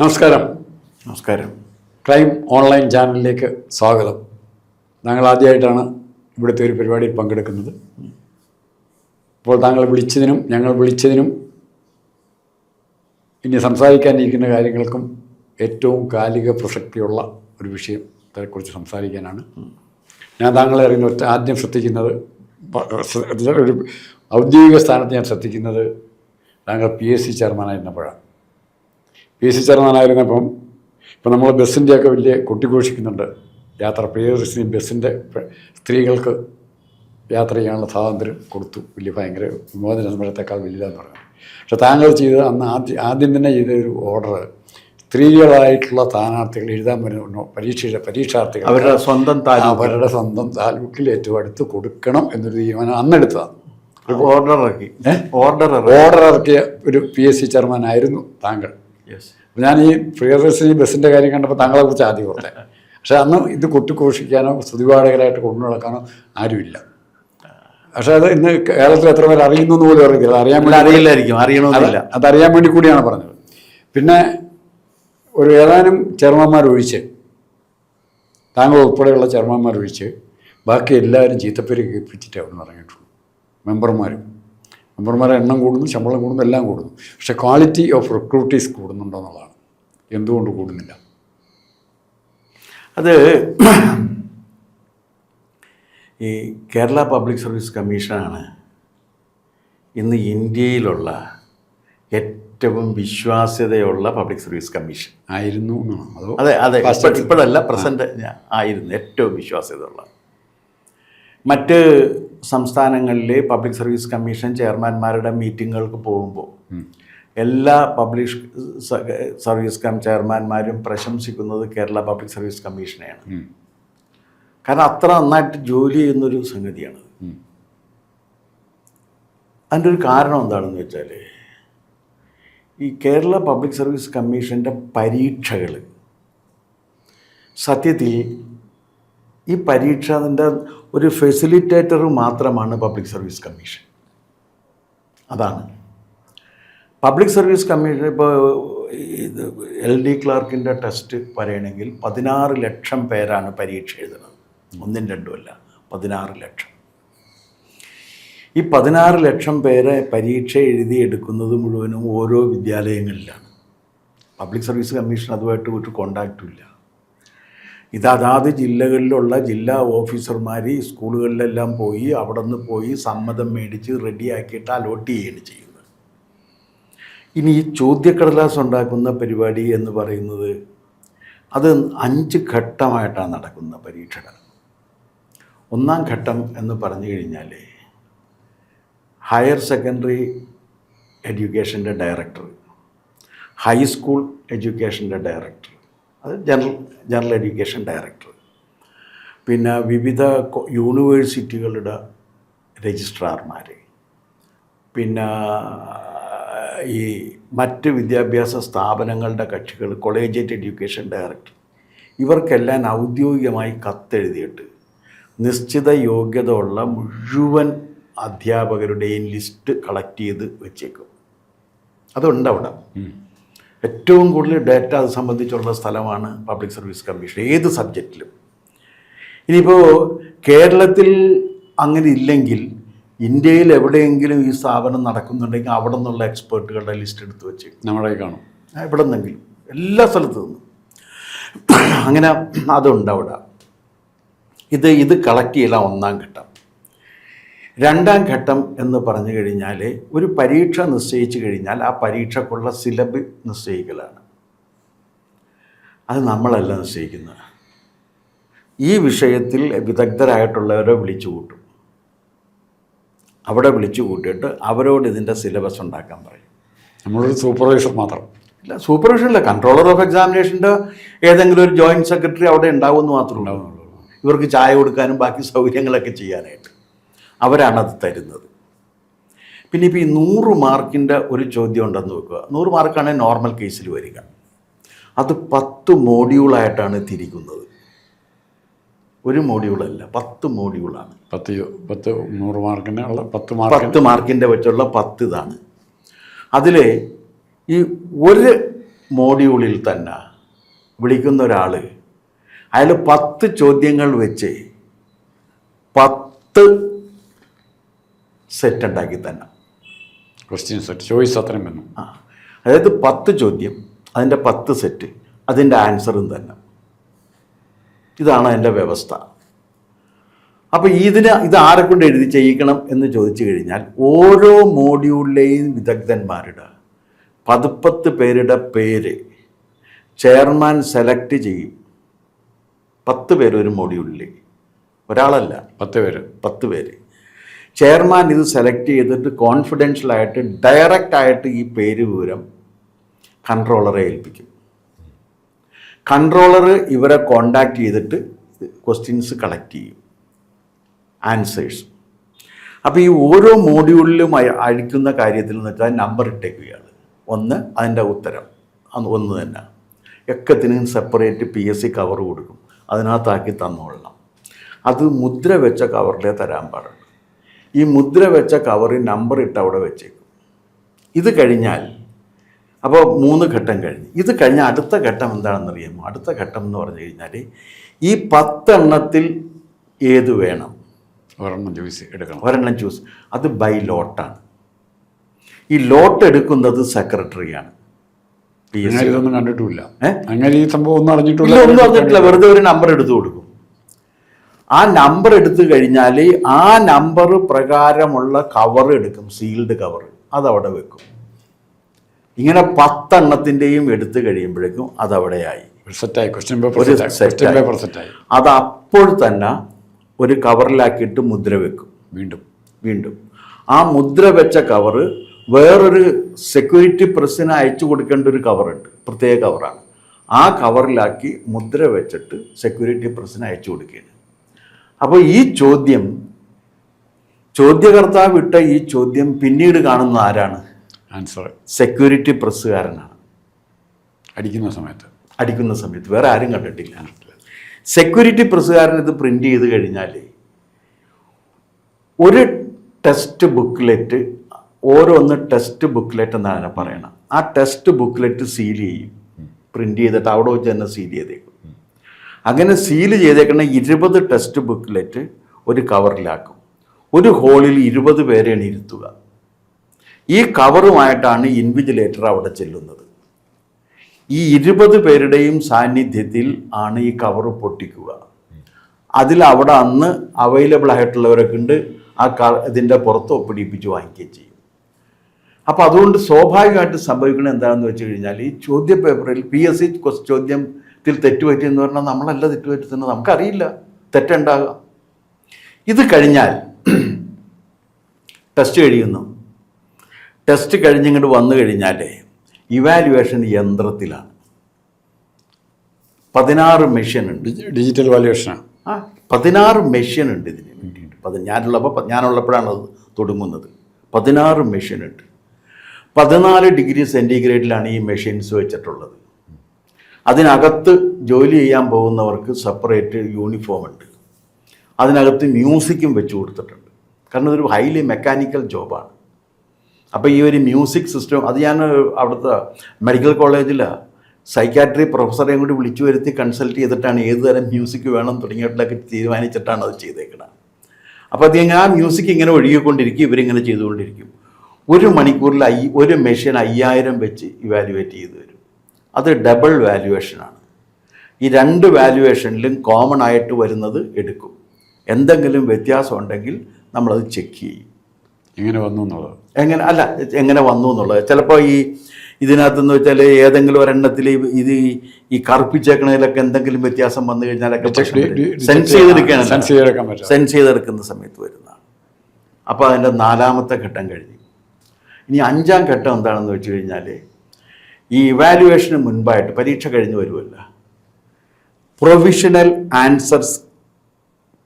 നമസ്കാരം. നമസ്കാരം. Crime online ചാനലിലേക്ക് സ്വാഗതം. താങ്കൾ ആദ്യമായിട്ടാണ് ഇവിടുത്തെ ഒരു പരിപാടിയിൽ പങ്കെടുക്കുന്നത്. അപ്പോൾ താങ്കൾ വിളിച്ചതിനും ഞങ്ങൾ വിളിച്ചതിനും ഇനി സംസാരിക്കാനിരിക്കുന്ന കാര്യങ്ങൾക്കും ഏറ്റവും കാലിക പ്രസക്തിയുള്ള ഒരു വിഷയത്തെക്കുറിച്ച് സംസാരിക്കാനാണ്. ഞാൻ താങ്കളെ അറിയുന്ന ആദ്യം ശ്രദ്ധിക്കുന്നത്, ഒരു ഔദ്യോഗിക സ്ഥാനത്ത് ഞാൻ ശ്രദ്ധിക്കുന്നത് താങ്കൾ PSC ചെയർമാനായിരുന്നപ്പോഴാണ്. PSC ചെയർമാനായിരുന്നപ്പം ഇപ്പം നമ്മൾ ബസ്സിൻ്റെയൊക്കെ വലിയ കൊട്ടിഘോഷിക്കുന്നുണ്ട്. യാത്ര പ്രിയദർശിനി ബസ്സിൻ്റെ സ്ത്രീകൾക്ക് യാത്ര ചെയ്യാനുള്ള സ്വാതന്ത്ര്യം കൊടുത്തു, വലിയ ഭയങ്കര വിമോചന സമരത്തേക്കാൾ വലുതാന്ന് പറഞ്ഞു. പക്ഷെ താങ്കൾ ചെയ്തത് അന്ന് ആദ്യം തന്നെ ചെയ്ത ഒരു ഓർഡർ, സ്ത്രീകളായിട്ടുള്ള സ്ഥാനാർത്ഥികൾ എഴുതാൻ വരുന്ന പരീക്ഷാർത്ഥികൾ അവരുടെ സ്വന്തം താലൂക്കിൽ ഏറ്റവും അടുത്ത് കൊടുക്കണം എന്നൊരു തീരുമാനം അന്നെടുത്തതാണ്. ഓർഡർ ഇറക്കിയ ഒരു PSC ചെയർമാനായിരുന്നു താങ്കൾ. ഞാൻ ഈ പ്രിയദർശിനി ബസ്സിൻ്റെ കാര്യം കണ്ടപ്പോൾ താങ്കളെ കുറിച്ച് ആദ്യം ഓർത്തേ. പക്ഷെ അന്ന് ഇത് കൊട്ടിഘോഷിക്കാനോ സ്തുതിപാഠകരായിട്ട് കൊണ്ടു നടക്കാനോ ആരുമില്ല. പക്ഷെ അത് ഇന്ന് കേരളത്തിൽ എത്ര പേർ അറിയുന്നു എന്ന് പോലും അറിയില്ല. അതറിയാൻ വേണ്ടി കൂടിയാണ് പറഞ്ഞത്. പിന്നെ ഒരു ഏതാനും ചെയർമാന്മാരൊഴിച്ച്, താങ്കൾ ഉൾപ്പെടെയുള്ള ചെയർമാന്മാരൊഴിച്ച് ബാക്കി എല്ലാവരും ചീത്തപ്പേര് കേൾപ്പിച്ചിട്ട് അവിടെ നിന്ന് ഇറങ്ങിയിട്ടുള്ളൂ. മെമ്പർമാരെ എണ്ണം കൂടുന്നു, ശമ്പളം കൂടുന്നു, എല്ലാം കൂടുന്നു. പക്ഷെ ക്വാളിറ്റി ഓഫ് റിക്രൂട്ടീസ് കൂടുന്നുണ്ടോ എന്നുള്ളതാണ്. എന്തുകൊണ്ട് കൂടുന്നില്ല? അത് ഈ കേരള പബ്ലിക് സർവീസ് കമ്മീഷനാണ് ഇന്ന് ഇന്ത്യയിലുള്ള ഏറ്റവും വിശ്വാസ്യതയുള്ള പബ്ലിക് സർവീസ് കമ്മീഷൻ ആയിരുന്നു. അതെ, ഇപ്പോഴല്ല, പ്രസൻറ്റ് ആയിരുന്നു ഏറ്റവും വിശ്വാസ്യതയുള്ള. മറ്റ് സംസ്ഥാനങ്ങളിലെ പബ്ലിക് സർവീസ് കമ്മീഷൻ ചെയർമാന്മാരുടെ മീറ്റിങ്ങുകൾക്ക് പോകുമ്പോൾ എല്ലാ പബ്ലിക് സർവീസ് ചെയർമാന്മാരും പ്രശംസിക്കുന്നത് കേരള പബ്ലിക് സർവീസ് കമ്മീഷനെയാണ്. കാരണം അത്ര നന്നായിട്ട് ജോലി ചെയ്യുന്നൊരു സംഗതിയാണ്. അതിൻ്റെ ഒരു കാരണം എന്താണെന്ന് വെച്ചാൽ, ഈ കേരള പബ്ലിക് സർവീസ് കമ്മീഷൻ്റെ പരീക്ഷകൾ സത്യത്തിൽ ഈ പരീക്ഷ അതിൻ്റെ ഒരു ഫെസിലിറ്റേറ്റർ മാത്രമാണ് പബ്ലിക് സർവീസ് കമ്മീഷൻ. അതാണ് പബ്ലിക് സർവീസ് കമ്മീഷൻ. ഇപ്പോൾ ഇത് LD ക്ലാർക്കിൻ്റെ ടെസ്റ്റ് പറയണമെങ്കിൽ 16 ലക്ഷം പേരാണ് പരീക്ഷ എഴുതുന്നത്. 1-2 അല്ല, 16 ലക്ഷം. ഈ 16 ലക്ഷം പേരെ പരീക്ഷ എഴുതിയെടുക്കുന്നത് മുഴുവനും ഓരോ വിദ്യാലയങ്ങളിലാണ്. പബ്ലിക് സർവീസ് കമ്മീഷൻ അതുമായിട്ട് ഒരു കോണ്ടാക്റ്റും ഇല്ല. അതാത് ജില്ലകളിലുള്ള ജില്ലാ ഓഫീസർമാർ ഈ സ്കൂളുകളിലെല്ലാം പോയി അവിടെ നിന്ന് പോയി സമ്മതം മേടിച്ച് റെഡിയാക്കിയിട്ട് അലോട്ട് ചെയ്യുകയാണ് ചെയ്യുന്നത്. ഇനി ഈ ചോദ്യക്കടലാസ് ഉണ്ടാക്കുന്ന പരിപാടി എന്ന് പറയുന്നത് അത് 5 ഘട്ടമായിട്ടാണ് നടക്കുന്ന പരീക്ഷകൾ. ഒന്നാം ഘട്ടം എന്ന് പറഞ്ഞു കഴിഞ്ഞാൽ ഹയർ സെക്കൻഡറി എഡ്യൂക്കേഷൻ്റെ ഡയറക്ടർ, ഹൈസ്കൂൾ എഡ്യൂക്കേഷൻ്റെ ഡയറക്ടർ, അത് ജനറൽ എഡ്യൂക്കേഷൻ ഡയറക്ടർ, പിന്നെ വിവിധ യൂണിവേഴ്സിറ്റികളുടെ രജിസ്ട്രാർമാർ, പിന്നെ ഈ മറ്റ് വിദ്യാഭ്യാസ സ്ഥാപനങ്ങളുടെ കക്ഷികൾ, കോളേജിയറ്റ് എഡ്യൂക്കേഷൻ ഡയറക്ടർ, ഇവർക്കെല്ലാം ഔദ്യോഗികമായി കത്തെഴുതിയിട്ട് നിശ്ചിത യോഗ്യത ഉള്ള മുഴുവൻ അധ്യാപകരുടെയും ലിസ്റ്റ് കളക്ട് ചെയ്ത് വെച്ചേക്കും. അതുണ്ട് അവിടെ. ഏറ്റവും കൂടുതൽ ഡേറ്റ അത് സംബന്ധിച്ചുള്ള സ്ഥലമാണ് പബ്ലിക് സർവീസ് കമ്മീഷൻ, ഏത് സബ്ജക്റ്റിലും. ഇനിയിപ്പോൾ കേരളത്തിൽ അങ്ങനെ ഇല്ലെങ്കിൽ ഇന്ത്യയിൽ എവിടെയെങ്കിലും ഈ സ്ഥാപനം നടക്കുന്നുണ്ടെങ്കിൽ അവിടെ നിന്നുള്ള എക്സ്പേർട്ടുകളുടെ ലിസ്റ്റ് എടുത്ത് വെച്ച് നമ്മളെ കാണും. എവിടെ നിന്നെങ്കിലും എല്ലാ സ്ഥലത്തു നിന്നും അങ്ങനെ അതുണ്ട് അവിടെ. ഇത് കളക്ട് ചെയ്യலாம் ഒന്നാം ഘട്ടം. രണ്ടാം ഘട്ടം എന്ന് പറഞ്ഞു കഴിഞ്ഞാൽ ഒരു പരീക്ഷ നിശ്ചയിച്ചു കഴിഞ്ഞാൽ ആ പരീക്ഷക്കുള്ള സിലബസ് നിശ്ചയിക്കലാണ്. അത് നമ്മളല്ല നിശ്ചയിക്കുന്നത്. ഈ വിഷയത്തിൽ വിദഗ്ധരായിട്ടുള്ളവരെ വിളിച്ചു കൂട്ടും. അവിടെ വിളിച്ചു കൂട്ടിയിട്ട് അവരോട് ഇതിൻ്റെ സിലബസ് ഉണ്ടാക്കാൻ പറയും. നമ്മളൊരു സൂപ്പർവൈസർ മാത്രം ഇല്ല, സൂപ്പർവിഷനില്ല, കൺട്രോളർ ഓഫ് എക്സാമിനേഷൻ്റെ ഏതെങ്കിലും ഒരു ജോയിൻറ്റ് സെക്രട്ടറി അവിടെ ഉണ്ടാവുമെന്ന് മാത്രമേ ഉണ്ടാവുന്നുള്ളൂ. ഇവർക്ക് ചായ കൊടുക്കാനും ബാക്കി സൗകര്യങ്ങളൊക്കെ ചെയ്യാനായിട്ട് അവരാണത് തരുന്നത്. പിന്നെ ഇപ്പോൾ ഈ 100 മാർക്കിൻ്റെ ഒരു ചോദ്യം ഉണ്ടെന്ന് വെക്കുക. 100 മാർക്കാണ് നോർമൽ കേസിൽ വരിക. അത് 10 മോഡ്യൂളായിട്ടാണ് തിരിക്കുന്നത്. ഒരു മോഡ്യൂളല്ല, 10 മോഡ്യൂളാണ്. 100 മാർക്കിന് ഉള്ള 10 മാർക്കിൻ്റെ വെച്ചുള്ള 10 ഇതാണ്. അതിൽ ഈ ഒരു മോഡ്യൂളിൽ തന്നെ വിളിക്കുന്ന ഒരാൾ അയാൾ 10 ചോദ്യങ്ങൾ വെച്ച് 10 സെറ്റ് ഉണ്ടാക്കി തന്നെ. ക്വസ്റ്റ്യൻ സെറ്റ് ചോയ്സ് അത്രയും വന്നു. അതായത് 10 ചോദ്യം, അതിൻ്റെ 10 സെറ്റ്, അതിൻ്റെ ആൻസറും തന്നെ. ഇതാണ് അതിൻ്റെ വ്യവസ്ഥ. അപ്പോൾ ഇത് ആരെ കൊണ്ട് എഴുതി ചെയ്യിക്കണം എന്ന് ചോദിച്ചു കഴിഞ്ഞാൽ ഓരോ മോഡ്യൂളിലെയും വിദഗ്ധന്മാരുടെ 10 പേരുടെ പേര് ചെയർമാൻ സെലക്ട് ചെയ്യും. 10 പേര് ഒരു മോഡ്യൂളിലേക്ക്, ഒരാളല്ല, 10 പേര്. ചെയർമാൻ ഇത് സെലക്ട് ചെയ്തിട്ട് കോൺഫിഡൻഷ്യലായിട്ട് ഡയറക്റ്റായിട്ട് ഈ പേര് വിവരം കൺട്രോളറെ ഏൽപ്പിക്കും. കൺട്രോളർ ഇവരെ കോണ്ടാക്ട് ചെയ്തിട്ട് ക്വസ്റ്റ്യൻസ് കളക്ട് ചെയ്യും, ആൻസേഴ്സ്. അപ്പോൾ ഈ ഓരോ മോഡ്യൂളിലും അഴിക്കുന്ന കാര്യത്തിൽ എന്ന് വെച്ചാൽ നമ്പർ ഇട്ടേക്കുകയാണ്. 1 അതിൻ്റെ ഉത്തരം, 1 തന്നെ. എക്കത്തിനും സെപ്പറേറ്റ് PSC കവർ കൊടുക്കും, അതിനകത്താക്കി തന്നോളണം. അത് മുദ്ര വെച്ച കവറിലേ തരാൻ പാടുള്ളൂ. ഈ മുദ്ര വെച്ച കവറിൽ നമ്പർ ഇട്ട് അവിടെ വെച്ചേക്കും. ഇത് കഴിഞ്ഞാൽ അപ്പോൾ 3 ഘട്ടം കഴിഞ്ഞ്. ഇത് കഴിഞ്ഞാൽ അടുത്ത ഘട്ടം എന്താണെന്നറിയാമോ? അടുത്ത ഘട്ടം എന്ന് പറഞ്ഞു കഴിഞ്ഞാൽ ഈ 10 എണ്ണത്തിൽ ഏത് വേണം, ഒരെണ്ണം ചൂസ്. അത് ബൈ ലോട്ടാണ്. ഈ ലോട്ട് എടുക്കുന്നത് സെക്രട്ടറിയാണ്. ഇതൊന്നും കണ്ടിട്ടില്ല, അങ്ങനെ ഈ സംഭവം ഒന്നും ഒന്നും അറിഞ്ഞിട്ടില്ല. വെറുതെ ഒരു നമ്പർ എടുത്തു കൊടുക്കും. ആ നമ്പർ എടുത്തു കഴിഞ്ഞാൽ ആ നമ്പർ പ്രകാരമുള്ള കവർ എടുക്കും, സീൽഡ് കവർ, അതവിടെ വെക്കും. ഇങ്ങനെ 10 എണ്ണത്തിൻ്റെയും എടുത്തു കഴിയുമ്പോഴേക്കും അതവിടെയായി, ഒരു സെറ്റായി. അത് അപ്പോൾ തന്നെ ഒരു കവറിലാക്കിയിട്ട് മുദ്ര വെക്കും. വീണ്ടും ആ മുദ്ര വെച്ച കവറ് വേറൊരു സെക്യൂരിറ്റി പ്രസ്സിന് അയച്ചു കൊടുക്കേണ്ട ഒരു കവറുണ്ട്, പ്രത്യേക കവറാണ്. ആ കവറിലാക്കി മുദ്ര വെച്ചിട്ട് സെക്യൂരിറ്റി പ്രസ്സിന് അയച്ചു കൊടുക്കുകയാണ്. അപ്പോൾ ഈ ചോദ്യകർത്താവ് ഇട്ട ഈ ചോദ്യം പിന്നീട് കാണുന്ന ആരാണ്? ആൻസർ സെക്യൂരിറ്റി പ്രസ്സുകാരനാണ്. അടിക്കുന്ന സമയത്ത് വേറെ ആരും കണ്ടിട്ടില്ല. സെക്യൂരിറ്റി പ്രസ്സുകാരൻ ഇത് പ്രിൻ്റ് ചെയ്ത് കഴിഞ്ഞാൽ ഒരു ടെസ്റ്റ് ബുക്ക്ലെറ്റ്, ഓരോന്ന് ടെസ്റ്റ് ബുക്ക്ലെറ്റ് എന്നാണ് പറയണം. ആ ടെസ്റ്റ് ബുക്ക്ലെറ്റ് സീൽ ചെയ്യും, പ്രിൻ്റ് ചെയ്തിട്ട് അവിടെ വെച്ച് തന്നെ സീൽ ചെയ്തേക്കും. അങ്ങനെ സീൽ ചെയ്തേക്കുന്ന 20 ടെസ്റ്റ് ബുക്ക്ലെറ്റ് ഒരു കവറിലാക്കും. ഒരു ഹോളിൽ 20 പേരെയാണ് ഇരുത്തുക. ഈ കവറുമായിട്ടാണ് ഇൻവിജിലേറ്റർ അവിടെ ചെല്ലുന്നത്. ഈ 20 പേരുടെയും സാന്നിധ്യത്തിൽ ആണ് ഈ കവറ് പൊട്ടിക്കുക. അവിടെ അന്ന് അവൈലബിൾ ആയിട്ടുള്ളവരൊക്കെ ഉണ്ട്. ഇതിൻ്റെ പുറത്ത് ഒപ്പിടിപ്പിച്ച് വാങ്ങിക്കുകയും ചെയ്യും. അപ്പോൾ അതുകൊണ്ട് സ്വാഭാവികമായിട്ട് സംഭവിക്കുന്നത് എന്താണെന്ന് വെച്ച് കഴിഞ്ഞാൽ ഈ ചോദ്യ പേപ്പറിൽ PSC ചോദ്യത്തിൽ തെറ്റുപറ്റിയെന്ന് പറഞ്ഞാൽ നമ്മളല്ല തെറ്റുപറ്റുന്നത്, നമുക്കറിയില്ല, തെറ്റുണ്ടാകാം. ഇത് കഴിഞ്ഞാൽ ടെസ്റ്റ് കഴിയുന്നു. ടെസ്റ്റ് കഴിഞ്ഞിങ്ങോട്ട് വന്നു കഴിഞ്ഞാൽ ഇവാലുവേഷൻ യന്ത്രത്തിലാണ്. 16 മെഷീൻ ഉണ്ട്, ഡിജിറ്റൽ വാല്യുവേഷനാണ്. 16 മെഷീൻ ഉണ്ട് ഇതിന് വേണ്ടിയിട്ട്. ഞാനുള്ളപ്പോഴാണ് അത് തുടങ്ങുന്നത്. 16 മെഷീൻ ഉണ്ട്. 14 ഡിഗ്രി സെൻറ്റിഗ്രേഡിലാണ് ഈ മെഷീൻസ് വെച്ചിട്ടുള്ളത്. അതിനകത്ത് ജോലി ചെയ്യാൻ പോകുന്നവർക്ക് സെപ്പറേറ്റ് യൂണിഫോം ഉണ്ട്. അതിനകത്ത് മ്യൂസിക്കും വെച്ച് കൊടുത്തിട്ടുണ്ട്. കാരണം ഇതൊരു ഹൈലി മെക്കാനിക്കൽ ജോബാണ്. അപ്പോൾ ഈ ഒരു മ്യൂസിക് സിസ്റ്റം, അത് ഞാൻ അവിടുത്തെ മെഡിക്കൽ കോളേജിൽ സൈക്കാട്രി പ്രൊഫസറെയും കൂടി വിളിച്ചു വരുത്തി കൺസൾട്ട് ചെയ്തിട്ടാണ് ഏത് തരം മ്യൂസിക് വേണം തുടങ്ങിയിട്ടൊക്കെ തീരുമാനിച്ചിട്ടാണ് അത് ചെയ്തേക്കുന്നത്. അപ്പോൾ അത് ആ മ്യൂസിക് ഇങ്ങനെ ഒഴുകിക്കൊണ്ടിരിക്കും, ഇവരിങ്ങനെ ചെയ്തുകൊണ്ടിരിക്കും. 1 മണിക്കൂറിൽ ഒരു മെഷീൻ 5000 വെച്ച് ഇവാലുവേറ്റ് ചെയ്ത് വരും. അത് ഡബിൾ വാല്യുവേഷനാണ്. ഈ 2 വാല്യുവേഷനിലും കോമൺ ആയിട്ട് വരുന്നത് എടുക്കും. എന്തെങ്കിലും വ്യത്യാസം ഉണ്ടെങ്കിൽ നമ്മളത് ചെക്ക് ചെയ്യും. എങ്ങനെ വന്നു എന്നുള്ളത്, എങ്ങനെ വന്നു എന്നുള്ളത്. ചിലപ്പോൾ ഇതിനകത്തെന്ന് വെച്ചാൽ ഏതെങ്കിലും ഒരെണ്ണത്തിൽ ഈ കറുപ്പിച്ചേക്കണതിലൊക്കെ എന്തെങ്കിലും വ്യത്യാസം വന്നു കഴിഞ്ഞാലൊക്കെ സെൻസ് ചെയ്തെടുക്കുന്ന സമയത്ത് വരുന്നതാണ്. അപ്പോൾ അതിൻ്റെ 4ാമത്തെ ഘട്ടം കഴിഞ്ഞു. ഇനി 5ാം ഘട്ടം എന്താണെന്ന് വെച്ച് കഴിഞ്ഞാൽ ഈ ഇവാലുവേഷന് മുൻപായിട്ട് പരീക്ഷ കഴിഞ്ഞ് വരുമല്ല, പ്രൊവിഷണൽ ആൻസേഴ്സ്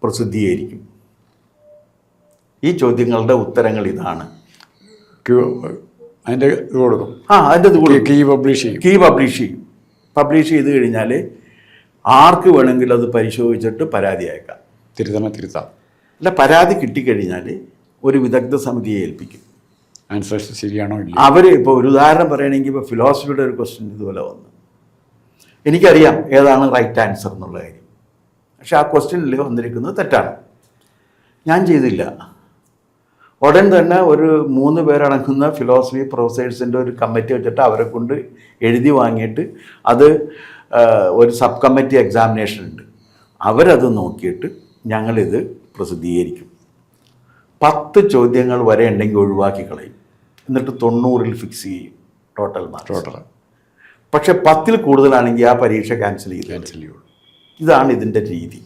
പ്രസിദ്ധീകരിക്കും. ഈ ചോദ്യങ്ങളുടെ ഉത്തരങ്ങൾ ഇതാണ്. അതിൻ്റെ ഇത് കൊടുക്കും. അതിൻ്റെ ഇത് കൊടുക്കും. കീ പബ്ലിഷ് ചെയ്യും. പബ്ലിഷ് ചെയ്ത് കഴിഞ്ഞാൽ ആർക്ക് വേണമെങ്കിലും അത് പരിശോധിച്ചിട്ട് പരാതി അയക്കാം. തിരുത്താം. അല്ല, പരാതി കിട്ടിക്കഴിഞ്ഞാൽ ഒരു വിദഗ്ധ സമിതിയെ ഏൽപ്പിക്കും. ആൻസർ ശരിയാണോ ഇല്ല. അവർ ഇപ്പോൾ ഒരു ഉദാഹരണം പറയുകയാണെങ്കിൽ ഇപ്പോൾ ഫിലോസഫിയുടെ ഒരു ക്വസ്റ്റ്യൻ ഇതുപോലെ വന്നു. എനിക്കറിയാം ഏതാണ് റൈറ്റ് ആൻസർ എന്നുള്ള കാര്യം, പക്ഷെ ആ ക്വസ്റ്റ്യനിൽ വന്നിരിക്കുന്നത് തെറ്റാണ്. ഞാൻ ചെയ്തില്ല. ഉടൻ തന്നെ ഒരു 3 പേരടങ്ങുന്ന ഫിലോസഫി പ്രൊഫസേഴ്സിൻ്റെ ഒരു കമ്മിറ്റി വെച്ചിട്ട് അവരെ കൊണ്ട് എഴുതി വാങ്ങിയിട്ട് അത് ഒരു സബ് കമ്മിറ്റി എക്സാമിനേഷൻ ഉണ്ട്. അവരത് നോക്കിയിട്ട് ഞങ്ങളിത് പ്രസിദ്ധീകരിക്കും. 10 ചോദ്യങ്ങൾ വരെ ഉണ്ടെങ്കിൽ ഒഴിവാക്കി കളയും. എന്നിട്ട് 90-ൽ ഫിക്സ് ചെയ്യും ടോട്ടൽ മാർക്ക്. പക്ഷെ 10-ൽ കൂടുതലാണെങ്കിൽ ആ പരീക്ഷ ക്യാൻസൽ ചെയ്യും. ഇതാണ് ഇതിൻ്റെ രീതി.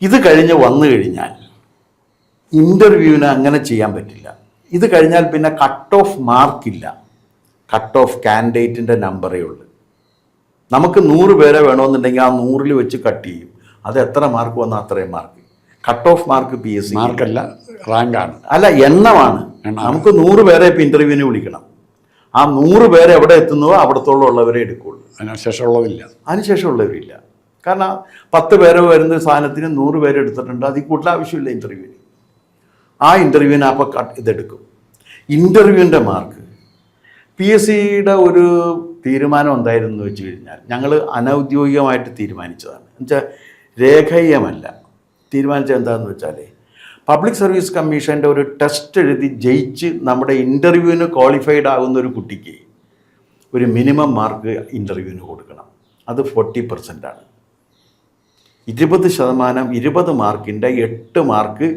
ഇത് കഴിഞ്ഞ് വന്നു കഴിഞ്ഞാൽ ഇൻ്റർവ്യൂവിന് അങ്ങനെ ചെയ്യാൻ പറ്റില്ല. ഇത് കഴിഞ്ഞാൽ പിന്നെ കട്ട് ഓഫ് മാർക്കില്ല. കട്ട് ഓഫ് കാൻഡിഡേറ്റിൻ്റെ നമ്പറേ ഉള്ളൂ. നമുക്ക് 100 പേരെ വേണമെന്നുണ്ടെങ്കിൽ ആ 100-ൽ വെച്ച് കട്ട് ചെയ്യും. അത് എത്ര മാർക്ക് വന്നാൽ അത്രയും mark. Cut off mark PSC മാർക്കല്ല, റാങ്കാണ്. അല്ല, എണ്ണമാണ്. നമുക്ക് 100 പേരെ ഇപ്പോൾ ഇൻ്റർവ്യൂവിന് വിളിക്കണം. ആ 100 പേരെ എവിടെ എത്തുന്നുവോ അവിടത്തോളം ഉള്ളവരെ എടുക്കുകയുള്ളൂ. അതിനുശേഷമുള്ളവരില്ല. കാരണം 10 പേരെ വരുന്ന സാധനത്തിന് 100 പേരെ എടുത്തിട്ടുണ്ട്. അതിൽ കൂടുതൽ ആവശ്യമില്ല ഇൻ്റർവ്യൂവിന്. ആ ഇൻ്റർവ്യൂവിന് അപ്പോൾ ഇതെടുക്കും. ഇൻ്റർവ്യൂവിൻ്റെ മാർക്ക് PSCയുടെ ഒരു തീരുമാനം എന്തായിരുന്നു വെച്ച് കഴിഞ്ഞാൽ, ഞങ്ങൾ അനൗദ്യോഗികമായിട്ട് തീരുമാനിച്ചതാണ്. എന്നുവെച്ചാൽ രേഖീയമല്ല. തീരുമാനിച്ചത് എന്താണെന്ന് വെച്ചാൽ, പബ്ലിക് സർവീസ് കമ്മീഷൻ്റെ ഒരു ടെസ്റ്റ് എഴുതി ജയിച്ച് നമ്മുടെ ഇൻ്റർവ്യൂവിന് ക്വാളിഫൈഡ് ആകുന്ന ഒരു കുട്ടിക്ക് ഒരു മിനിമം മാർക്ക് ഇൻ്റർവ്യൂവിന് കൊടുക്കണം. അത് 40% ആണ്. 20%, 20 മാർക്കിൻ്റെ 8 മാർക്ക്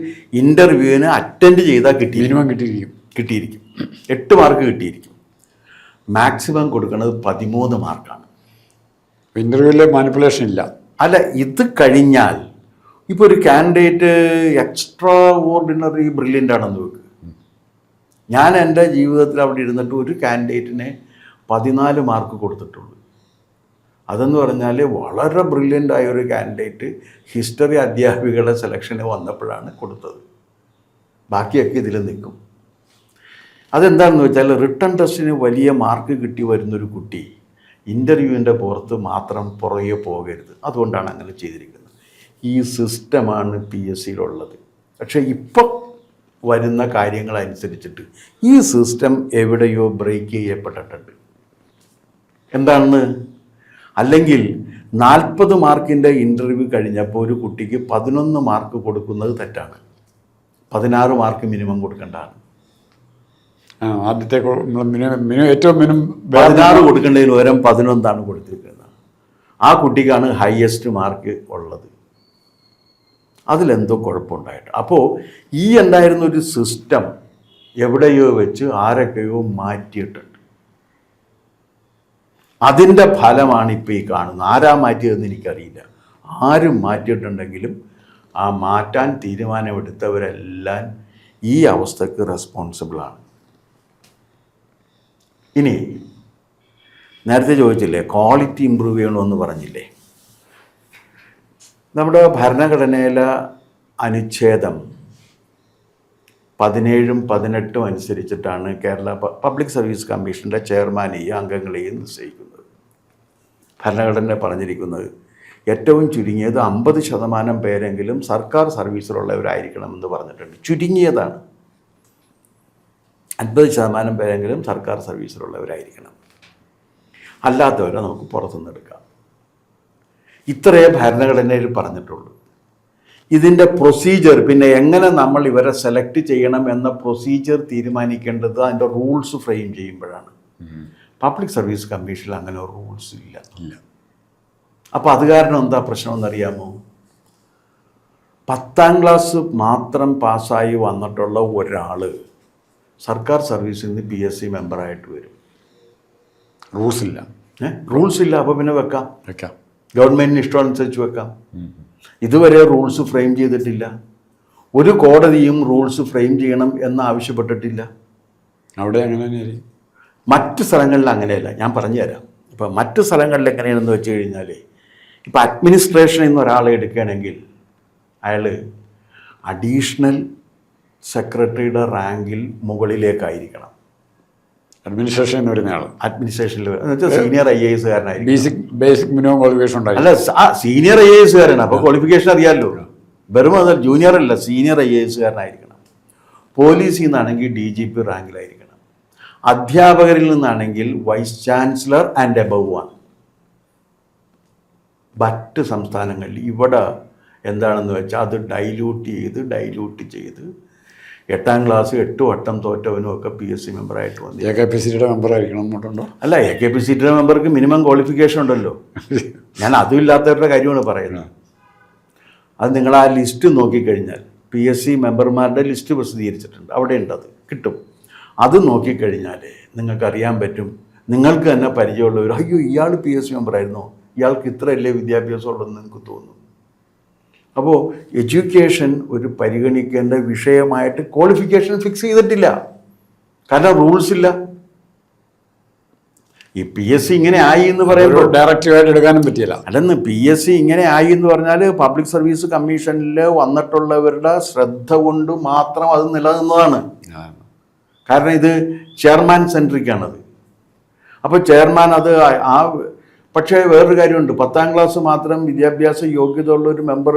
ഇൻ്റർവ്യൂവിന് അറ്റൻഡ് ചെയ്താൽ കിട്ടിയിരിക്കും. 8 മാർക്ക് കിട്ടിയിരിക്കും. മാക്സിമം കൊടുക്കുന്നത് 13 മാർക്കാണ്. ഇൻ്റർവ്യൂവിൽ മാനിപ്പുലേഷൻ ഇല്ല. അല്ല, ഇത് കഴിഞ്ഞാൽ ഇപ്പോൾ ഒരു കാൻഡിഡേറ്റ് എക്സ്ട്രാ ഓർഡിനറി ബ്രില്യൻ്റ് ആണെന്ന് വെക്ക്. ഞാൻ എൻ്റെ ജീവിതത്തിൽ അവിടെ ഇരുന്നിട്ട് ഒരു കാൻഡിഡേറ്റിനെ 14 മാർക്ക് കൊടുത്തിട്ടുള്ളൂ. അതെന്ന് പറഞ്ഞാൽ വളരെ ബ്രില്യൻ്റ് ആയ ഒരു കാൻഡിഡേറ്റ് ഹിസ്റ്ററി അധ്യാപികളുടെ സെലക്ഷന് വന്നപ്പോഴാണ് കൊടുത്തത്. ബാക്കിയൊക്കെ ഇതിൽ നിൽക്കും. അതെന്താണെന്ന് വെച്ചാൽ, റിട്ടൺ ടെസ്റ്റിന് വലിയ മാർക്ക് കിട്ടി വരുന്നൊരു കുട്ടി ഇൻ്റർവ്യൂവിൻ്റെ പുറത്ത് മാത്രം പുറകെ പോകരുത്. അതുകൊണ്ടാണ് അങ്ങനെ ചെയ്തിരിക്കുന്നത്. ഈ സിസ്റ്റമാണ് PSCയിലുള്ളത്. പക്ഷേ ഇപ്പോൾ വരുന്ന കാര്യങ്ങളനുസരിച്ചിട്ട് ഈ സിസ്റ്റം എവിടെയോ ബ്രേക്ക് ചെയ്യപ്പെട്ടിട്ടുണ്ട്. എന്താണെന്ന്, അല്ലെങ്കിൽ 40 മാർക്കിൻ്റെ ഇൻ്റർവ്യൂ കഴിഞ്ഞപ്പോൾ ഒരു കുട്ടിക്ക് 11 മാർക്ക് കൊടുക്കുന്നത് തെറ്റാണ്. 16 മാർക്ക് മിനിമം കൊടുക്കേണ്ടതാണ്. ആദ്യത്തെ ഏറ്റവും മിനിമം 16 കൊടുക്കേണ്ടതിന് പകരം 11 കൊടുത്തിരിക്കുന്നത്. ആ കുട്ടിക്കാണ് ഹയസ്റ്റ് മാർക്ക് ഉള്ളത്. അതിലെന്തോ കുഴപ്പമുണ്ടായിട്ട്. അപ്പോൾ ഈ ഉണ്ടായിരുന്ന ഒരു സിസ്റ്റം എവിടെയോ വെച്ച് ആരൊക്കെയോ മാറ്റിയിട്ടുണ്ട്. അതിൻ്റെ ഫലമാണ് ഇപ്പോൾ ഈ കാണുന്നത്. ആരാ മാറ്റിയതെന്ന് എനിക്കറിയില്ല. ആരും മാറ്റിയിട്ടുണ്ടെങ്കിലും ആ മാറ്റാൻ തീരുമാനമെടുത്തവരെല്ലാം ഈ അവസ്ഥക്ക് റെസ്പോൺസിബിളാണ്. ഇനി നേരത്തെ ചോദിച്ചില്ലേ, ക്വാളിറ്റി ഇമ്പ്രൂവ് ചെയ്യണമെന്ന് പറഞ്ഞില്ലേ. നമ്മുടെ ഭരണഘടനയിലെ അനുച്ഛേദം 17ഉം 18ഉം അനുസരിച്ചിട്ടാണ് കേരള പബ്ലിക് സർവീസ് കമ്മീഷൻ്റെ ചെയർമാനെയും അംഗങ്ങളെയും നിശ്ചയിക്കുന്നത്. ഭരണഘടന പറഞ്ഞിരിക്കുന്നത് ഏറ്റവും ചുരുങ്ങിയത് 50% പേരെങ്കിലും സർക്കാർ സർവീസിലുള്ളവരായിരിക്കണമെന്ന് പറഞ്ഞിട്ടുണ്ട്. ചുരുങ്ങിയതാണ്. 50% പേരെങ്കിലും സർക്കാർ സർവീസിലുള്ളവരായിരിക്കണം. അല്ലാത്തവരെ നമുക്ക് പുറത്തുനിന്ന് എടുക്കാം. ഇത്രയേ ഭരണഘടനയിൽ പറഞ്ഞിട്ടുള്ളൂ. ഇതിൻ്റെ പ്രൊസീജിയർ, പിന്നെ എങ്ങനെ നമ്മൾ ഇവരെ സെലക്ട് ചെയ്യണം എന്ന പ്രൊസീജിയർ തീരുമാനിക്കേണ്ടത് അതിൻ്റെ റൂൾസ് ഫ്രെയിം ചെയ്യുമ്പോഴാണ്. പബ്ലിക് സർവീസ് കമ്മീഷനിൽ അങ്ങനെ റൂൾസ് ഇല്ല. അപ്പോൾ അത് കാരണം എന്താ പ്രശ്നമെന്നറിയാമോ? 10ാം ക്ലാസ് മാത്രം പാസ്സായി വന്നിട്ടുള്ള ഒരാൾ സർക്കാർ സർവീസിൽ നിന്ന് PSC മെമ്പറായിട്ട് വരും. റൂൾസ് ഇല്ല. അപ്പോൾ പിന്നെ വെക്കാം. ഗവൺമെൻറ്റിന് ഇഷ്ടമനുസരിച്ച് വെക്കാം. ഇതുവരെ റൂൾസ് ഫ്രെയിം ചെയ്തിട്ടില്ല. ഒരു കോടതിയും റൂൾസ് ഫ്രെയിം ചെയ്യണം എന്ന് ആവശ്യപ്പെട്ടിട്ടില്ല. അവിടെ അങ്ങനെ തന്നെയായിരിക്കും. മറ്റ് സ്ഥലങ്ങളിൽ അങ്ങനെയല്ല. ഞാൻ പറഞ്ഞു തരാം. ഇപ്പോൾ മറ്റ് സ്ഥലങ്ങളിൽ എങ്ങനെയാണെന്ന് വെച്ച് കഴിഞ്ഞാൽ, ഇപ്പോൾ അഡ്മിനിസ്ട്രേഷനിൽ നിന്ന് ഒരാളെ എടുക്കുകയാണെങ്കിൽ അയാൾ അഡീഷണൽ സെക്രട്ടറിയുടെ റാങ്കിൽ മുകളിലേക്കായിരിക്കണം. അഡ്മിനിസ്ട്രേഷനിൽ നിന്ന് വരുന്ന ആൾ അഡ്മിനിസ്ട്രേഷനിൽ എന്നുവെച്ചാൽ senior IAS basic minimum qualification ഉണ്ടായി. അല്ല, സീനിയർ IAS അപ്പോൾ ക്വാളിഫിക്കേഷൻ അറിയാമല്ലോ. വെറും അത് ജൂനിയർ അല്ല, സീനിയർ IAS പോലീസിൽ നിന്നാണെങ്കിൽ DGP റാങ്കിലായിരിക്കണം, അധ്യാപകരിൽ നിന്നാണെങ്കിൽ വൈസ് ചാൻസലർ ആൻഡ് എബവ് ആണ്. മറ്റ് സംസ്ഥാനങ്ങളിൽ ഇവിടെ എന്താണെന്ന് വെച്ചാൽ അത് ഡൈല്യൂട്ട് ചെയ്ത് 8ാം ക്ലാസ് 8 വട്ടം തോറ്റവനും ഒക്കെ PSC മെമ്പറായിട്ട് വന്നു. AKPCയുടെ മെമ്പറായിരിക്കണം എന്നുണ്ടോ? അല്ല, AKPCയുടെ മെമ്പർക്ക് മിനിമം ക്വാളിഫിക്കേഷൻ ഉണ്ടല്ലോ. ഞാൻ അതും ഇല്ലാത്തവരുടെ കാര്യമാണ് പറയുന്നത്. അത് നിങ്ങൾ ആ ലിസ്റ്റ് നോക്കിക്കഴിഞ്ഞാൽ PSC മെമ്പർമാരുടെ ലിസ്റ്റ് പ്രസിദ്ധീകരിച്ചിട്ടുണ്ട്, അവിടെ ഉണ്ട്, അത് കിട്ടും. അത് നോക്കിക്കഴിഞ്ഞാൽ നിങ്ങൾക്കറിയാൻ പറ്റും. നിങ്ങൾക്ക് തന്നെ പരിചയമുള്ളവർ, അയ്യോ ഇയാൾ PSC മെമ്പറായിരുന്നോ, ഇയാൾക്ക് ഇത്രയല്ലേ വിദ്യാഭ്യാസം ഉള്ളതെന്ന് നിങ്ങൾക്ക് തോന്നും. അപ്പോൾ എഡ്യൂക്കേഷൻ ഒരു പരിഗണിക്കേണ്ട വിഷയമായിട്ട് ക്വാളിഫിക്കേഷൻ ഫിക്സ് ചെയ്തിട്ടില്ല, കാരണം റൂൾസ് ഇല്ല. ഈ PSC ഇങ്ങനെ ആയി എന്ന് പറയുമ്പോൾ ഡയറക്റ്റീവായിട്ട് എടുക്കാനും പറ്റിയില്ല. അല്ലെന്ന് PSC ഇങ്ങനെ ആയി എന്ന് പറഞ്ഞാൽ പബ്ലിക് സർവീസ് കമ്മീഷനിൽ വന്നിട്ടുള്ളവരുടെ ശ്രദ്ധ കൊണ്ട് മാത്രം അത് നിലനിന്നതാണ്. കാരണം ഇത് ചെയർമാൻ സെൻട്രിക്കാണത്. അപ്പോൾ ചെയർമാൻ അത് പക്ഷേ വേറൊരു കാര്യമുണ്ട്. 10ാം ക്ലാസ് മാത്രം വിദ്യാഭ്യാസ യോഗ്യത ഉള്ള ഒരു മെമ്പർ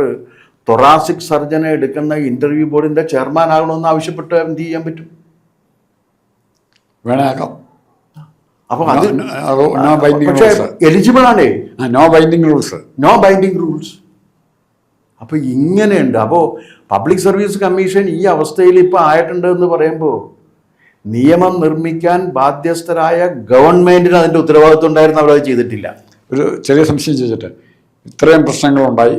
തൊറാസിക് സർജനെ എടുക്കുന്ന ഇൻ്റർവ്യൂ ബോർഡിൻ്റെ ചെയർമാൻ ആകണമെന്ന് ആവശ്യപ്പെട്ട് എന്ത് ചെയ്യാൻ പറ്റും? വേണേക്കാം. അപ്പോൾ അത് പക്ഷേ എലിജിബിൾ ആണേ. No binding rules. അപ്പോൾ ഇങ്ങനെയുണ്ട്. അപ്പോൾ പബ്ലിക് സർവീസ് കമ്മീഷൻ ഈ അവസ്ഥയിൽ ഇപ്പോൾ ആയിട്ടുണ്ട് എന്ന് പറയുമ്പോൾ നിയമം നിർമ്മിക്കാൻ ബാധ്യസ്ഥരായ ഗവൺമെൻറ്റിന് അതിൻ്റെ ഉത്തരവാദിത്വം ഉണ്ടായിരുന്നു, അവരത് ചെയ്തിട്ടില്ല. ഒരു ചെറിയ സംശയം ചോദിച്ചിട്ട്, ഇത്രയും പ്രശ്നങ്ങളുണ്ടായി,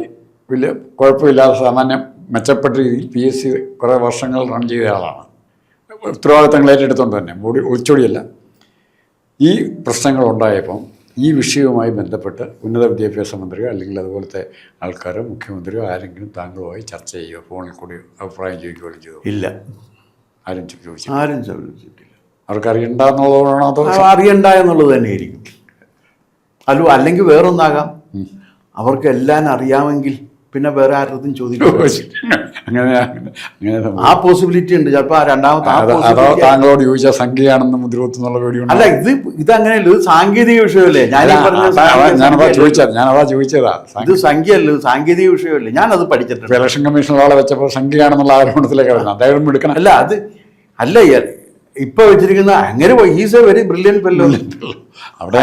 വലിയ കുഴപ്പമില്ലാതെ സാമാന്യം മെച്ചപ്പെട്ട രീതിയിൽ PSC കുറേ വർഷങ്ങൾ റൺ ചെയ്ത ആളാണ്, ഉത്തരവാദിത്തങ്ങൾ ഏറ്റെടുത്തുകൊണ്ട് തന്നെ, ഒളിച്ചോടിയല്ല. ഈ പ്രശ്നങ്ങളുണ്ടായപ്പം ഈ വിഷയവുമായി ബന്ധപ്പെട്ട് ഉന്നത വിദ്യാഭ്യാസ മന്ത്രിയോ അല്ലെങ്കിൽ അതുപോലത്തെ ആൾക്കാരോ മുഖ്യമന്ത്രിയോ ആരെങ്കിലും താങ്കളുമായി ചർച്ച ചെയ്യുകയോ ഫോണിൽ കൂടി അഭിപ്രായം ചോദിക്കുകയോ ചെയ്തു? ഇല്ല, ആരും ചോദിച്ചു? ആരും ചോദിച്ചിട്ടില്ല. അവർക്ക് അറിയണ്ടെന്നുള്ളതാണോ അതോ അറിയണ്ട എന്നുള്ളത് തന്നെയായിരിക്കും. അല്ലെങ്കിൽ വേറൊന്നാകാം, അവർക്ക് എല്ലാം അറിയാമെങ്കിൽ പിന്നെ വേറെ ആരും ചോദിക്കും. ആ പോസിബിലിറ്റി ഉണ്ട്. ചിലപ്പോൾ അതോ താങ്കളോട് ചോദിച്ചാൽ സംഖ്യയാണെന്ന് മുദ്രവെത്തുന്നുള്ള പേടിയുണ്ട്. അല്ല, ഇത് അങ്ങനെയല്ല, ഇത് സാങ്കേതിക വിഷയമല്ലേ. ഞാനതാ ചോദിച്ചതാ. ഇത് സംഖ്യയല്ല, ഇത് സാങ്കേതിക വിഷയമല്ലേ. ഞാനത് പഠിച്ചിട്ടുണ്ട്. ഇലക്ഷൻ കമ്മീഷൻ ആളെ വെച്ചപ്പോൾ സംഖ്യയാണെന്നുള്ള ആരോപണത്തിലേക്ക് അദ്ദേഹം എടുക്കണം. അല്ല ഇപ്പൊ വെച്ചിരിക്കുന്ന അങ്ങനെ is A very brilliant fellow. അവിടെ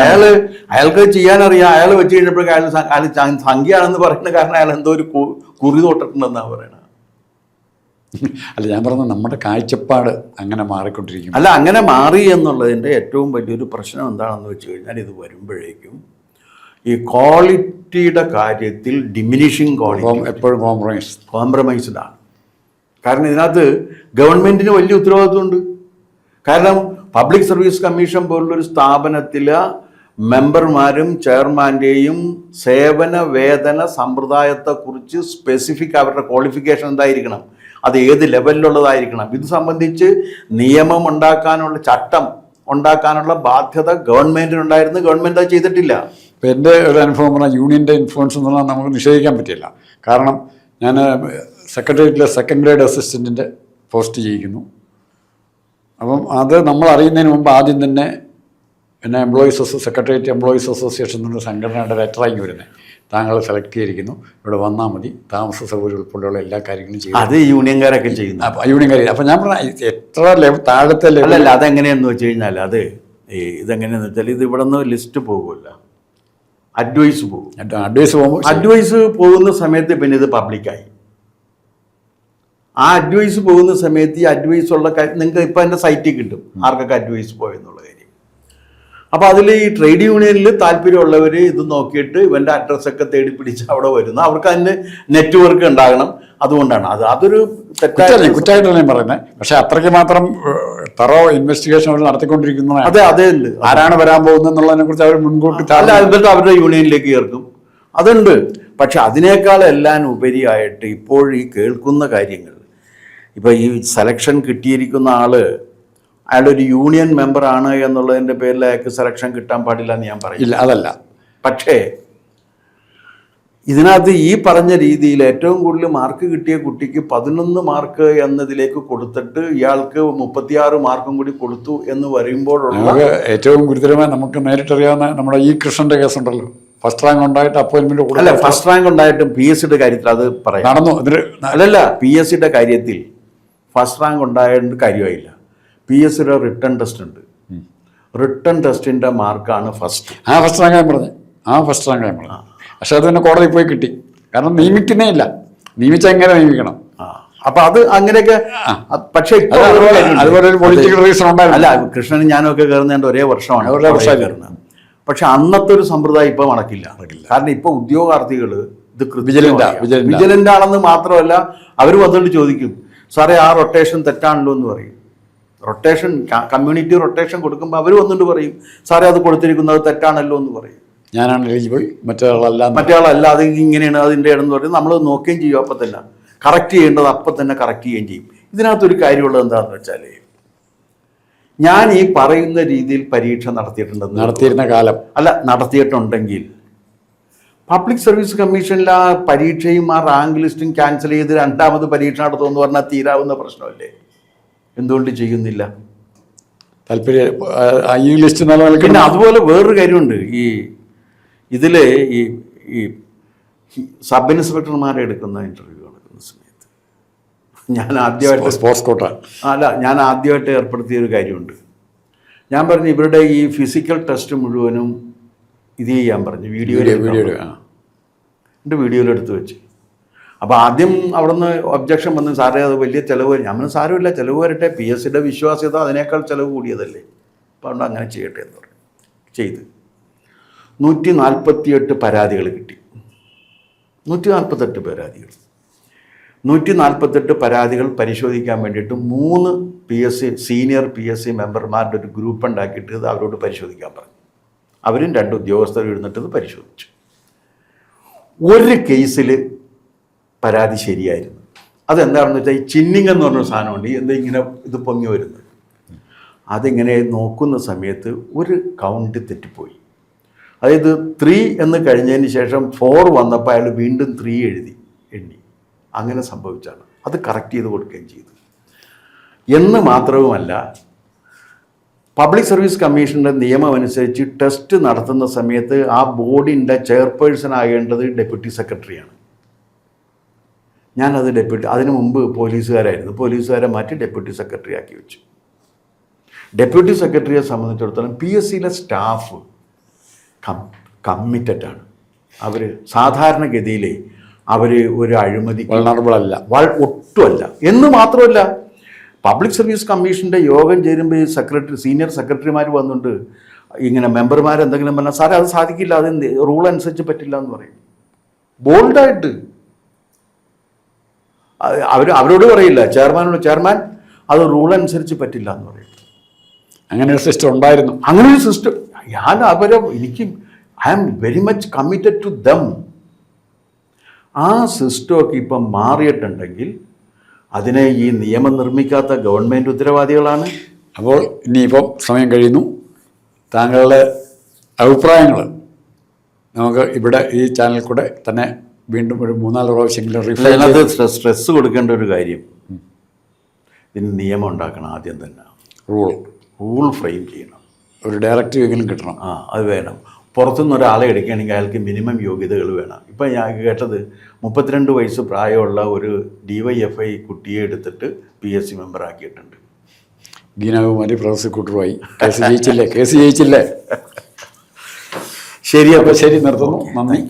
അയാൾക്ക് ചെയ്യാനറിയാം. അയാൾ വെച്ച് കഴിഞ്ഞപ്പോഴേക്കും അയാൾ സംഖ്യയാണെന്ന് പറയുന്ന കാരണം അയാൾ എന്തോ ഒരു കുറി തൊട്ടിട്ടുണ്ടെന്നാണ് പറയണത്. അല്ല, ഞാൻ പറഞ്ഞത് നമ്മുടെ കാഴ്ചപ്പാട് അങ്ങനെ മാറിക്കൊണ്ടിരിക്കും. അല്ല, അങ്ങനെ മാറി എന്നുള്ളതിൻ്റെ ഏറ്റവും വലിയൊരു പ്രശ്നം എന്താണെന്ന് വെച്ച് കഴിഞ്ഞാൽ ഇത് വരുമ്പോഴേക്കും ഈ ക്വാളിറ്റിയുടെ കാര്യത്തിൽ ഡിമിനിഷിങ് ക്വാളിറ്റി എപ്പോഴും കോംപ്രമൈസ്ഡ് ആണ്. കാരണം ഇതിനകത്ത് ഗവൺമെൻറ്റിന് വലിയ ഉത്തരവാദിത്വമുണ്ട്. കാരണം പബ്ലിക് സർവീസ് കമ്മീഷൻ പോലുള്ളൊരു സ്ഥാപനത്തിൽ മെമ്പർമാരും ചെയർമാൻ്റെയും സേവന വേതന സമ്പ്രദായത്തെക്കുറിച്ച് സ്പെസിഫിക് അവരുടെ ക്വാളിഫിക്കേഷൻ എന്തായിരിക്കണം, അത് ഏത് ലെവലിലുള്ളതായിരിക്കണം, ഇത് സംബന്ധിച്ച് നിയമം ഉണ്ടാക്കാനുള്ള, ചട്ടം ഉണ്ടാക്കാനുള്ള ബാധ്യത ഗവൺമെൻറ്റിനുണ്ടായിരുന്നു. ഗവൺമെൻറ് അത് ചെയ്തിട്ടില്ല. ഇപ്പം എൻ്റെ ഒരു അനുഭവം പറഞ്ഞാൽ യൂണിയൻ്റെ ഇൻഫ്ലുവൻസ് എന്ന് പറഞ്ഞാൽ നമുക്ക് നിഷേധിക്കാൻ പറ്റില്ല. കാരണം ഞാൻ സെക്രട്ടേറിയറ്റിലെ സെക്കൻഡ് ഗ്രേഡ് അസിസ്റ്റൻറ്റിൻ്റെ പോസ്റ്റ് ചെയ്യിക്കുന്നു. അപ്പം അത് നമ്മൾ അറിയുന്നതിന് മുമ്പ് ആദ്യം തന്നെ എന്നെ സെക്രട്ടേറിയറ്റ് എംപ്ലോയീസ് അസോസിയേഷൻ എന്നൊരു സംഘടനയുടെ ലെറ്ററായി വരുന്നത്, താങ്കൾ സെലക്ട് ചെയ്തിരിക്കുന്നു, ഇവിടെ വന്നാൽ മതി, താമസ സൗകര്യം ഉൾപ്പെടെയുള്ള എല്ലാ കാര്യങ്ങളും ചെയ്യും. അത് യൂണിയൻകാരൊക്കെ ചെയ്യുന്നു. യൂണിയൻകാർ. അപ്പം ഞാൻ പറഞ്ഞ എത്ര താഴത്തെ ലെവലല്ല. അതെങ്ങനെയാണെന്ന് വെച്ച് കഴിഞ്ഞാൽ ഇതെങ്ങനെയാണെന്ന് വെച്ചാൽ ഇത് ഇവിടെ നിന്ന് ലിസ്റ്റ് പോകുമല്ല, അഡ്വൈസ് പോകുന്ന സമയത്ത് പിന്നെ ഇത് പബ്ലിക്കായി. ആ അഡ്വൈസ് പോകുന്ന സമയത്ത് ഈ അഡ്വൈസ് ഉള്ള നിങ്ങൾക്ക് ഇപ്പം എൻ്റെ സൈറ്റിൽ കിട്ടും ആർക്കൊക്കെ അഡ്വൈസ് പോയെന്നുള്ള കാര്യം. അപ്പോൾ അതിൽ ഈ ട്രേഡ് യൂണിയനിൽ താല്പര്യമുള്ളവർ ഇത് നോക്കിയിട്ട് ഇവൻ്റെ അഡ്രസ്സൊക്കെ തേടി പിടിച്ച് അവിടെ വരുന്നു. അവർക്ക് അതിന് നെറ്റ്വർക്ക് ഉണ്ടാകണം. അതുകൊണ്ടാണ് അതൊരു കുറ്റമായിട്ടാണ് ഞാൻ പറയുന്നത്. പക്ഷെ അത്രയ്ക്ക് മാത്രം തറോ ഇൻവെസ്റ്റിഗേഷൻ അവർ നടത്തിക്കൊണ്ടിരിക്കുന്നതാണ്. അതെ ഉണ്ട്. ആരാണ് വരാൻ പോകുന്നത് എന്നുള്ളതിനെ കുറിച്ച് അവർ മുൻകൂട്ടി എന്നിട്ട് അവരുടെ യൂണിയനിലേക്ക് ചേർക്കും. അതുണ്ട്. പക്ഷെ അതിനേക്കാളെല്ലാം ഉപരിയായിട്ട് ഇപ്പോൾ ഈ കേൾക്കുന്ന കാര്യങ്ങൾ, ഇപ്പോൾ ഈ സെലക്ഷൻ കിട്ടിയിരിക്കുന്ന അയാളൊരു യൂണിയൻ മെമ്പറാണ് എന്നുള്ളതിൻ്റെ പേരിൽ അയാൾക്ക് സെലക്ഷൻ കിട്ടാൻ പാടില്ല എന്ന് ഞാൻ പറയില്ല. അതല്ല. പക്ഷേ ഇതിനകത്ത് ഈ പറഞ്ഞ രീതിയിൽ ഏറ്റവും കൂടുതൽ മാർക്ക് കിട്ടിയ കുട്ടിക്ക് 11 മാർക്ക് എന്നതിലേക്ക് കൊടുത്തിട്ട് ഇയാൾക്ക് 36 മാർക്കും കൂടി കൊടുത്തു എന്ന് വരുമ്പോഴുള്ള ഏറ്റവും ഗുരുതരമായി നമുക്ക് നേരിട്ടറിയാവുന്ന നമ്മുടെ ഈ കൃഷ്ണന്റെ കേസുണ്ടല്ലോ. ഫസ്റ്റ് റാങ്ക് ഉണ്ടായിട്ട് അപ്പോയിൻമെന്റ് അല്ല, ഫസ്റ്റ് റാങ്ക് ഉണ്ടായിട്ടും PSCയുടെ കാര്യത്തിൽ അത് പറയാം നടന്നു. അല്ലല്ല, PSCയുടെ കാര്യത്തിൽ ഫസ്റ്റ് റാങ്ക് ഉണ്ടായതുകൊണ്ട് കാര്യമായില്ല. PSC റിട്ടേൺ ടെസ്റ്റ് ഉണ്ട്. റിട്ടേൺ ടെസ്റ്റിൻ്റെ മാർക്കാണ് ഫസ്റ്റ്. ഫസ്റ്റ് റാങ്കാണ് പറഞ്ഞത്. പക്ഷെ അത് തന്നെ കോടതി പോയി കിട്ടി. കാരണം നിയമിക്കുന്നേ ഇല്ല. നിയമിച്ചാൽ എങ്ങനെ നിയമിക്കണം? അപ്പൊ അത് അങ്ങനെയൊക്കെ. പക്ഷെ അതുപോലെ ഒരു പൊളിറ്റിക്കൽ റീസൺ ഉണ്ടായിരുന്നു. അല്ല, കൃഷ്ണനും ഞാനും ഒക്കെ കയറുന്നതിൻ്റെ ഒരേ വർഷമാണ് കയറുന്നത്. പക്ഷെ അന്നത്തെ ഒരു സമ്പ്രദായം ഇപ്പൊ നടക്കില്ല. കാരണം ഇപ്പൊ ഉദ്യോഗാർത്ഥികൾ ഇത് വിജിലന്റ് ആണെന്ന് മാത്രമല്ല, അവർ വന്നിട്ട് ചോദിക്കും, സാറേ ആ റൊട്ടേഷൻ തെറ്റാണല്ലോ എന്ന് പറയും. റൊട്ടേഷൻ കമ്മ്യൂണിറ്റി റൊട്ടേഷൻ കൊടുക്കുമ്പോൾ അവർ വന്നിട്ട് പറയും, സാറേ അത് കൊടുത്തിരിക്കുന്നത് തെറ്റാണല്ലോ എന്ന് പറയും. ഞാനാണ് എലിജിബിൾ, മറ്റേയാളല്ല, അത് ഇങ്ങനെയാണ് അതിൻ്റെ ഇടന്ന് പറയും. നമ്മൾ നോക്കുകയും ചെയ്യും. അപ്പം തന്നെ കറക്റ്റ് ചെയ്യേണ്ടത് അപ്പം തന്നെ കറക്റ്റ് ചെയ്യുകയും ചെയ്യും. ഇതിനകത്തൊരു കാര്യമുള്ളത് എന്താണെന്ന് വെച്ചാൽ, ഞാൻ ഈ പറയുന്ന രീതിയിൽ പരീക്ഷ നടത്തിയിരുന്ന കാലം നടത്തിയിട്ടുണ്ടെങ്കിൽ പബ്ലിക് സർവീസ് കമ്മീഷനിൽ ആ പരീക്ഷയും ആ റാങ്ക് ലിസ്റ്റും ക്യാൻസൽ ചെയ്ത് രണ്ടാമത് പരീക്ഷ നടത്തുമെന്ന് പറഞ്ഞാൽ തീരാവുന്ന പ്രശ്നമല്ലേ? എന്തുകൊണ്ട് ചെയ്യുന്നില്ല? ഈ ലിസ്റ്റ് പിന്നെ അതുപോലെ വേറൊരു കാര്യമുണ്ട്. ഇതിൽ ഈ സബ് ഇൻസ്പെക്ടർമാരെ എടുക്കുന്ന ഇൻ്റർവ്യൂ നടക്കുന്ന സമയത്ത് ഞാൻ ആദ്യമായിട്ട് ഏർപ്പെടുത്തിയൊരു കാര്യമുണ്ട്. ഞാൻ പറഞ്ഞു, ഇവരുടെ ഈ ഫിസിക്കൽ ടെസ്റ്റ് മുഴുവനും ഇത് ചെയ്യാൻ പറഞ്ഞു, എൻ്റെ വീഡിയോയിലെടുത്ത് വെച്ച്. അപ്പോൾ ആദ്യം അവിടെ നിന്ന് ഒബ്ജക്ഷൻ വന്നു, സാറേ അത് വലിയ ചിലവ്. ഞാൻ പറഞ്ഞു, സാരമില്ല, ചിലവ് വരട്ടെ, PSCയുടെ വിശ്വാസ്യത അതിനേക്കാൾ ചിലവ് കൂടിയതല്ലേ, അപ്പോൾ അതുകൊണ്ട് അങ്ങനെ ചെയ്യട്ടെ എന്ന് പറഞ്ഞു. ചെയ്ത് 148 പരാതികൾ കിട്ടി. 148 പരാതികൾ. 148 പരാതികൾ പരിശോധിക്കാൻ വേണ്ടിയിട്ട് 3 സീനിയർ PSC മെമ്പർമാരുടെ ഒരു ഗ്രൂപ്പ് ഉണ്ടാക്കിയിട്ട് ഇത് അവരോട് പരിശോധിക്കാൻ പറഞ്ഞു. അവരും 2 ഉദ്യോഗസ്ഥർ ഇരുന്നിട്ട് ഇത് പരിശോധിച്ചു. ഒരു കേസിൽ പരാതി ശരിയായിരുന്നു. അതെന്താണെന്ന് വെച്ചാൽ, ഈ ചിന്നിങ് എന്ന് പറഞ്ഞൊരു സാധനമുണ്ട്, ഇങ്ങനെ ഇത് പൊങ്ങി വരുന്നത്. അതിങ്ങനെ നോക്കുന്ന സമയത്ത് ഒരു കൗണ്ട് തെറ്റിപ്പോയി. അതായത് 3 എന്ന് കഴിഞ്ഞതിന് ശേഷം 4 വന്നപ്പോൾ അയാൾ വീണ്ടും 3 എണ്ണി. അങ്ങനെ സംഭവിച്ചാണ്. അത് കറക്റ്റ് ചെയ്ത് കൊടുക്കുകയും ചെയ്തു. എന്ന് മാത്രവുമല്ല, പബ്ലിക് സർവീസ് കമ്മീഷൻ്റെ നിയമം അനുസരിച്ച് ടെസ്റ്റ് നടത്തുന്ന സമയത്ത് ആ ബോർഡിൻ്റെ ചെയർപേഴ്സൺ ആകേണ്ടത് ഡെപ്യൂട്ടി സെക്രട്ടറിയാണ്. ഞാനത് അതിനു മുമ്പ് പോലീസുകാരെ മാറ്റി ഡെപ്യൂട്ടി സെക്രട്ടറി ആക്കി വെച്ചു. ഡെപ്യൂട്ടി സെക്രട്ടറിയെ സംബന്ധിച്ചിടത്തോളം PSCയിലെ സ്റ്റാഫ് കമ്മിറ്റഡാണ്. അവർ സാധാരണഗതിയിൽ ഒരു അഴിമതി ഒട്ടുമല്ല. എന്ന് മാത്രമല്ല, പബ്ലിക് സർവീസ് കമ്മീഷൻ്റെ യോഗം ചേരുമ്പോൾ ഈ സീനിയർ സെക്രട്ടറിമാർ വന്നുകൊണ്ട് ഇങ്ങനെ മെമ്പർമാരെന്തെങ്കിലും പറഞ്ഞാൽ, സാറേ അത് സാധിക്കില്ല, അത് റൂൾ അനുസരിച്ച് പറ്റില്ല എന്ന് പറയും. ബോൾഡായിട്ട് അവരോട് പറയില്ല, ചെയർമാൻ അത് റൂൾ അനുസരിച്ച് പറ്റില്ല എന്ന് പറയും. അങ്ങനെ ഒരു സിസ്റ്റം ഉണ്ടായിരുന്നു. അങ്ങനെ ഒരു system I am very much committed to them. ആ സിസ്റ്റമൊക്കെ ഇപ്പം മാറിയിട്ടുണ്ടെങ്കിൽ അതിനെ ഈ നിയമം നിർമ്മിക്കാത്ത ഗവൺമെൻറ് ഉത്തരവാദികളാണ്. അപ്പോൾ ഇനിയിപ്പം സമയം കഴിയുന്നു. താങ്കളുടെ അഭിപ്രായങ്ങൾ നമുക്ക് ഇവിടെ ഈ ചാനൽ കൂടെ തന്നെ വീണ്ടും ഒരു 3-4 പ്രാവശ്യമെങ്കിലും സ്ട്രെസ് കൊടുക്കേണ്ട ഒരു കാര്യം, ഇതിന് നിയമം ഉണ്ടാക്കണം. ആദ്യം തന്നെ റൂൾ ഫ്രെയിം ചെയ്യണം. ഒരു ഡയറക്റ്റീവ് എങ്കിലും കിട്ടണം. അത് വേണം. പുറത്തുനിന്ന് ഒരാളെ എടുക്കുകയാണെങ്കിൽ അയാൾക്ക് മിനിമം യോഗ്യതകൾ വേണം. ഇപ്പം ഞാൻ കേട്ടത് 32 വയസ്സ് പ്രായമുള്ള ഒരു DYFI കുട്ടിയെ എടുത്തിട്ട് PSC മെമ്പറാക്കിയിട്ടുണ്ട്. ഗീനാകുമാരി പ്രോസിക്യൂട്ടറുമായി കേസ് ജയിച്ചില്ലേ? ശരി, അപ്പോൾ ശരി, നിർത്തുന്നു. നന്ദി.